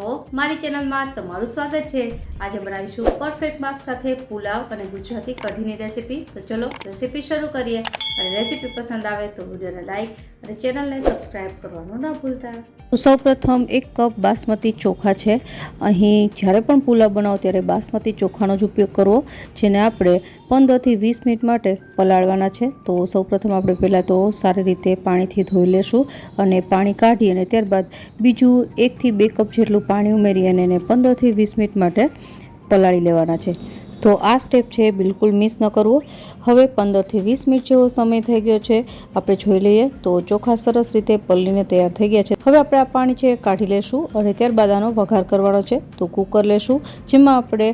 મિત્રો, મારી ચેનલમાં તમારું સ્વાગત છે। આજે બનાવીશું પરફેક્ટ માપ સાથે પુલાવ અને ગુજરાતી કઢીની રેસીપી। તો ચલો રેસીપી શરૂ કરીએ અને રેસીપી પસંદ આવે તો વિડીયોને લાઈક અને ચેનલને સબસ્ક્રાઇબ કરવાનું ન ભૂલતા। સૌપ્રથમ 1 કપ બાસમતી ચોખા છે। અહીં જ્યારે પણ પુલાવ બનાવો ત્યારે બાસમતી ચોખાનો જ ઉપયોગ કરવો, જેને આપણે 15 થી 20 મિનિટ માટે પલાળવાના છે। તો સૌપ્રથમ આપણે પહેલાં તો સારી રીતે પાણીથી ધોઈ લેશું અને પાણી કાઢી અને ત્યારબાદ બીજું 1 થી 2 કપ જેટલું પાણી ઉમેરી અને એને 15 થી 20 મિનિટ માટે પલાળી લેવાના છે। તો આ સ્ટેપ છે બિલકુલ મિસ ન કરવો। હવે 15 થી 20 મિનિટ જેવો સમય થઈ ગયો છે। આપણે જોઈ લઈએ તો ચોખા સરસ રીતે પલળીને તૈયાર થઈ ગયા છે। હવે આપણે આ પાણી છે કાઢી લેશું અને ત્યારબાદ આનો વઘાર કરવાનો છે। તો કુકર લેશું, જેમાં આપણે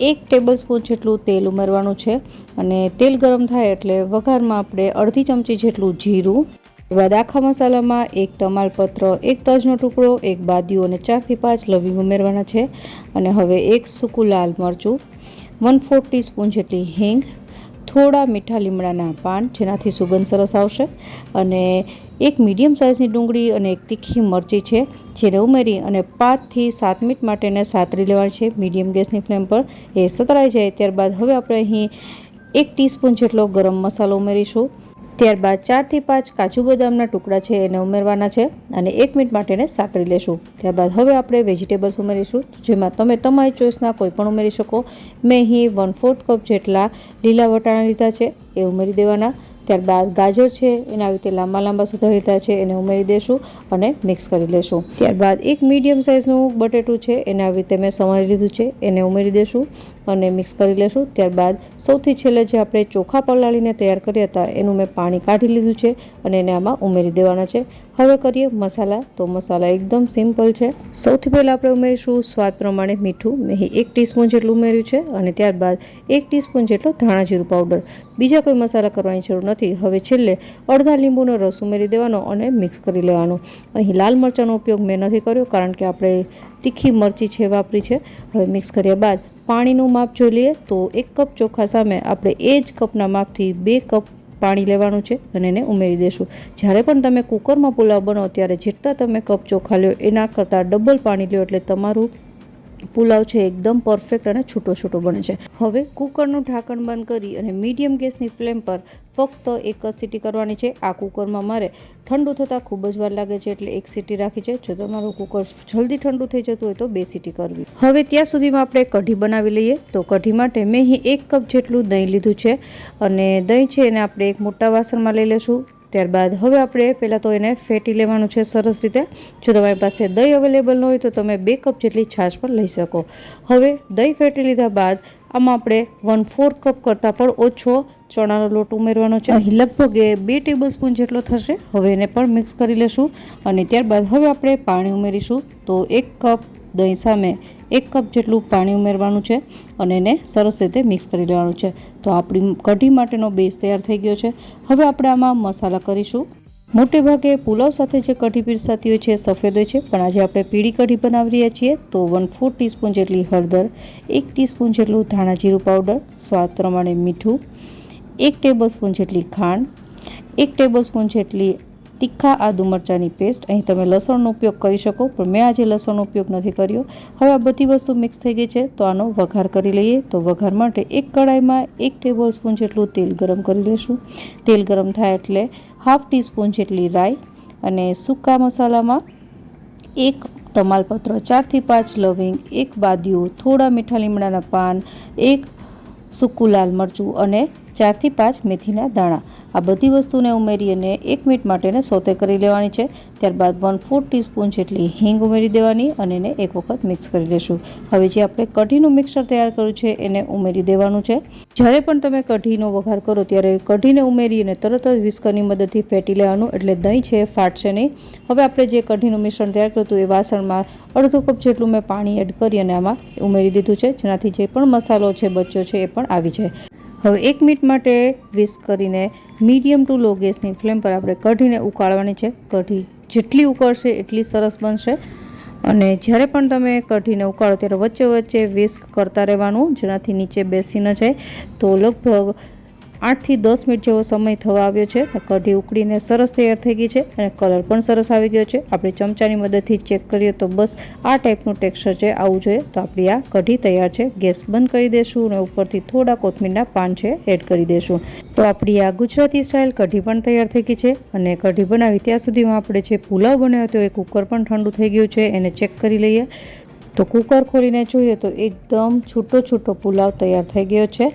1 ટેબલસ્પૂન જેટલું તેલ ઉમેરવાનું છે અને તેલ ગરમ થાય એટલે વઘારમાં આપણે અડધી ચમચી જેટલું જીરું, ત્યારબાદ આખા મસાલામાં 1 તમાલપત્ર, 1 તજનો ટુકડો, 1 બાદિયું અને 4 થી 5 લવિંગ ઉમેરવાના છે। અને હવે 1 સૂકું લાલ મરચું, 1/4 ટીસ્પૂન જેટલી હિંગ, થોડા મીઠા લીમડાના પાન જેનાથી સુગંધ સરસ આવશે, અને 1 મીડિયમ સાઇઝની ડુંગળી અને 1 તીખી મરચી છે, જેને ઉમેરી અને 5 થી 7 મિનિટ માટે એને સાતરી લેવાની છે મીડિયમ ગેસની ફ્લેમ પર। એ સતરાઈ જાય ત્યારબાદ હવે આપણે અહીં 1 ટીસ્પૂન જેટલો ગરમ મસાલો ઉમેરીશું। ત્યારબાદ 4 થી 5 કાજુ બદામના ટુકડા છે એને ઉમેરવાના છે અને 1 મિનિટ માટે એને સાતરી લેશું। ત્યારબાદ હવે આપણે વેજીટેબલ્સ ઉમેરીશું, જેમાં તમે તમારી ચોઈસના કોઈ પણ ઉમેરી શકો। મેં અહીં 1/4 કપ જેટલા લીલા વટાણા લીધા છે, એ ઉમેરી દેવાના। ત્યારબાદ ગાજર છે એને આવી રીતે લાંબા લાંબા સુધારી લીધા છે, એને ઉમેરી દેશું અને મિક્સ કરી લેશું। ત્યારબાદ 1 મીડિયમ સાઇઝનું બટેટું છે એને આવી રીતે મેં સમારી લીધું છે, એને ઉમેરી દેશું અને મિક્સ કરી લેશું। ત્યારબાદ સૌથી છેલ્લે જે આપણે ચોખા પલાળીને તૈયાર કર્યા હતા એનું મેં પાણી કાઢી લીધું છે અને એને આમાં ઉમેરી દેવાના છે। હવે કરીએ મસાલા। તો મસાલા એકદમ સિમ્પલ છે। સૌથી પહેલાં આપણે ઉમેરીશું સ્વાદ પ્રમાણે મીઠું, મેં 1 ટીસ્પૂન જેટલું ઉમેર્યું છે અને ત્યારબાદ 1 ટીસ્પૂન જેટલો ધાણા જીરું પાવડર। બીજા કોઈ મસાલા કરવાની જરૂર નથી। હવે છેલ્લે અડધા લીંબુનો રસ ઉમેરી દેવાનો અને મિક્સ કરી લેવાનું। અહીં લાલ મરચાંનો ઉપયોગ મેં નથી કર્યો કારણ કે આપણે તીખી મરચી છે વાપરી છે। હવે મિક્સ કર્યા બાદ પાણીનું માપ જોઈ લઈએ તો 1 કપ ચોખા સામે આપણે એ જ કપના માપથી 2 કપ પાણી લેવાનું છે અને એને ઉમેરી દેશું। જ્યારે પણ તમે કુકરમાં પુલાવ બનાવો ત્યારે જેટલા તમે કપ ચોખા લ્યો એના કરતાં ડબલ પાણી લ્યો, એટલે તમારું પુલાવ છે એકદમ પરફેક્ટ અને છૂટો છૂટો બને છે। હવે કુકરનું ઢાંકણ બંધ કરી અને મીડિયમ ગેસની ફ્લેમ પર ફક્ત 1 જ સીટી કરવાની છે। આ કુકરમાં મારે ઠંડુ થતાં ખૂબ જ વાર લાગે છે, એટલે 1 સીટી રાખી છે। જો તમારું કુકર જલ્દી ઠંડુ થઈ જતું હોય તો 2 સીટી કરવી। હવે ત્યાં સુધીમાં આપણે કઢી બનાવી લઈએ। તો કઢી માટે મેં અહીં 1 કપ જેટલું દહીં લીધું છે અને દહીં છે એને આપણે એક મોટા વાસણમાં લઈ લેશું। ત્યારબાદ હવે આપણે પહેલાં તો એને ફેટી લેવાનું છે સરસ રીતે। જો તમારી પાસે દહીં અવેલેબલ ન હોય તો તમે 2 કપ જેટલી છાશ પણ લઈ શકો। હવે દહીં ફેટી લીધા બાદ આમાં આપણે 1/4 કપ કરતાં પણ ઓછો ચણાનો લોટ ઉમેરવાનો છે, અહીં લગભગ 2 ટેબલસ્પૂન જેટલો થશે। હવે એને પણ મિક્સ કરી લેશું અને ત્યારબાદ હવે આપણે પાણી ઉમેરીશું। તો 1 કપ દહીં સામે 1 કપ જેટલું પાણી ઉમેરવાનું છે અને એને સરસ રીતે મિક્સ કરી લેવાનું છે। તો આપણી કઢી માટેનો બેઝ તૈયાર થઈ ગયો છે। હવે આપણે આમાં મસાલા કરીશું। મોટે ભાગે પુલાવ સાથે જે કઢી પીરસાતી હોય છે સફેદ હોય છે, પણ આજે આપણે પીળી કઢી બનાવી રહ્યા છીએ। તો 1/4 ટીસ્પૂન જેટલી હળદર, 1 ટીસ્પૂન જેટલું ધાણા જીરું પાવડર, સ્વાદ પ્રમાણે મીઠું, 1 ટેબલસ્પૂન જેટલી ખાંડ, 1 ટેબલસ્પૂન જેટલી તીખા આદુ મરચાંની પેસ્ટ। અહીં તમે લસણનો ઉપયોગ કરી શકો, પણ મેં આજે લસણનો ઉપયોગ નથી કર્યો। હવે આ બધી વસ્તુ મિક્સ થઈ ગઈ છે, તો આનો વઘાર કરી લઈએ। તો વઘાર માટે એક કડાઈમાં 1 ટેબલસ્પૂન જેટલું તેલ ગરમ કરી લેશું। તેલ ગરમ થાય એટલે 1/2 ટીસ્પૂન જેટલી રાઈ અને સૂકા મસાલામાં 1 તમાલપત્ર, 4 થી 5 લવિંગ, 1 બાદિયું, થોડા મીઠા લીમડાના પાન, 1 સૂકું લાલ મરચું અને 4 થી 5 મેથીના દાણા। આ બધી વસ્તુને ઉમેરી અને 1 મિનિટ માટે એને સોતે કરી લેવાની છે। ત્યારબાદ 1/4 ટીસ્પૂન જેટલી હિંગ ઉમેરી દેવાની અને એને એક વખત મિક્સ કરી લેશું। હવે જે આપણે કઢીનું મિક્સર તૈયાર કર્યું છે એને ઉમેરી દેવાનું છે। જ્યારે પણ તમે કઢીનો વઘાર કરો ત્યારે કઢીને ઉમેરી અને તરત જ વિસ્કરની મદદથી ફેટી લેવાનું, એટલે દહીં છે ફાટશે નહીં। હવે આપણે જે કઢીનું મિશ્રણ તૈયાર કર્યું હતું એ વાસણમાં અડધો કપ જેટલું મેં પાણી એડ કરી અને આમાં ઉમેરી દીધું છે, જેનાથી જે પણ મસાલો છે બચ્યો છે એ પણ આવી જાય। હવે 1 મિનિટ માટે વિસ્ક કરીને મીડિયમ ટુ લો ગેસની ફ્લેમ પર આપણે કઢીને ઉકાળવાની છે। કઢી જેટલી ઉકળશે એટલી સરસ બનશે। અને જ્યારે પણ તમે કઢીને ઉકાળો ત્યારે વચ્ચે વચ્ચે વિસ્ક કરતા રહેવાનું, જેનાથી નીચે બેસી ન જાય। તો લગભગ 8 થી 10 મિનિટ જેવો સમય થવા આવ્યો છે. કઢી ઉકળીને સરસ તૈયાર થઈ ગઈ છે અને કલર પણ સરસ આવી ગયો છે. આપણે ચમચાની મદદથી ચેક કરીએ તો બસ આ ટાઈપનું ટેક્સચર છે, આવું જોઈએ. તો આપણી આ કઢી તૈયાર છે. ગેસ બંધ કરી દેશું અને ઉપરથી થોડા કોથમીરના પાન છે એડ કરી દેશું. તો આપણી આ ગુજરાતી સ્ટાઇલ કઢી પણ તૈયાર થઈ ગઈ છે. અને કઢી બનાવી ત્યાં સુધીમાં આપણે જે પુલાવ બનાવ્યો હતો એ કુકર પણ ઠંડુ થઈ ગયું છે, એને ચેક કરી લઈએ. તો કુકર ખોલીને જોઈએ તો એકદમ છૂટો પુલાવ તૈયાર થઈ ગયો છે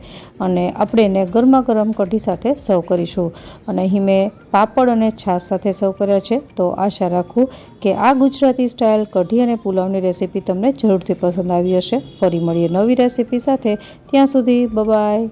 અને આપણે એને ગરમા ગરમ કઢી સાથે સર્વ કરીશું. અને અહીં મેં પાપડ અને છાશ સાથે સર્વ કર્યા છે. તો આશા રાખું કે આ ગુજરાતી સ્ટાઇલ કઢી અને પુલાવની રેસીપી તમને જરૂરથી પસંદ આવી હશે. ફરી મળીએ નવી રેસીપી સાથે. ત્યાં સુધી બાય.